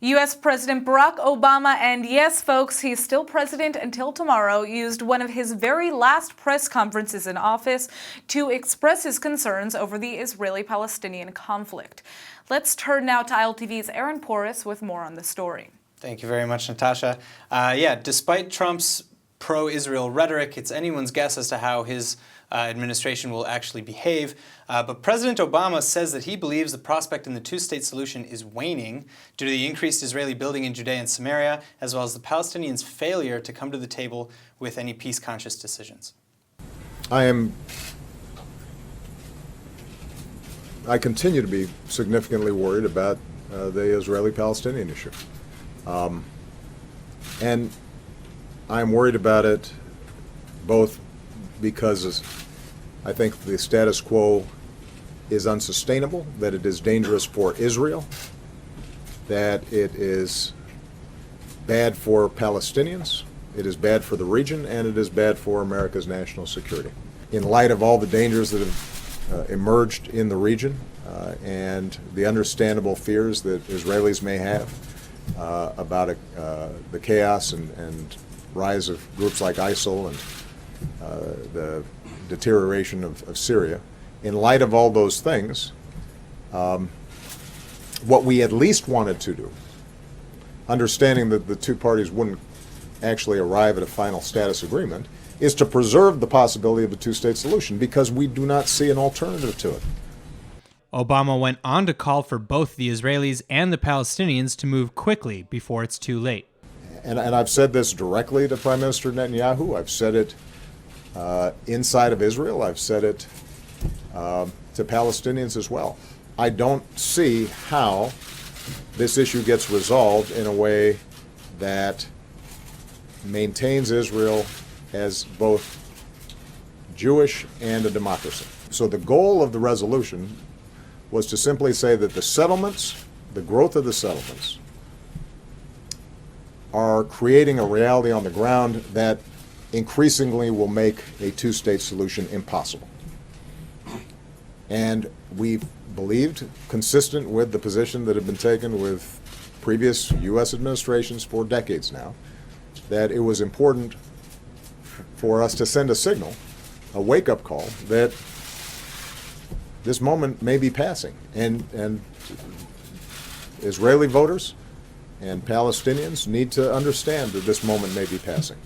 U.S. President Barack Obama, and yes, folks, he's still president until tomorrow, used one of his very last press conferences in office to express his concerns over the Israeli-Palestinian conflict. Let's turn now to ILTV's Aaron Porras with more on the story. Thank you very much, Natasha. Despite Trump's pro-Israel rhetoric, it's anyone's guess as to how his administration will actually behave. But President Obama says that he believes the prospect in the two-state solution is waning due to the increased Israeli building in Judea and Samaria, as well as the Palestinians' failure to come to the table with any peace-conscious decisions. I continue to be significantly worried about the Israeli-Palestinian issue. And I'm worried about it both because I think the status quo is unsustainable, that it is dangerous for Israel, that it is bad for Palestinians, it is bad for the region, and it is bad for America's national security. In light of all the dangers that have emerged in the region and the understandable fears that Israelis may have about the chaos and rise of groups like ISIL and the deterioration of Syria, in light of all those things, what we at least wanted to do, understanding that the two parties wouldn't actually arrive at a final status agreement, is to preserve the possibility of a two-state solution because we do not see an alternative to it. Obama went on to call for both the Israelis and the Palestinians to move quickly before it's too late. And I've said this directly to Prime Minister Netanyahu. I've said it inside of Israel. I've said it to Palestinians as well. I don't see how this issue gets resolved in a way that maintains Israel as both Jewish and a democracy. So the goal of the resolution was to simply say that the settlements, the growth of the settlements, are creating a reality on the ground that increasingly will make a two-state solution impossible. And we've believed, consistent with the position that had been taken with previous U.S. administrations for decades now, that it was important for us to send a signal, a wake-up call, that this moment may be passing. And Israeli voters and Palestinians need to understand that this moment may be passing.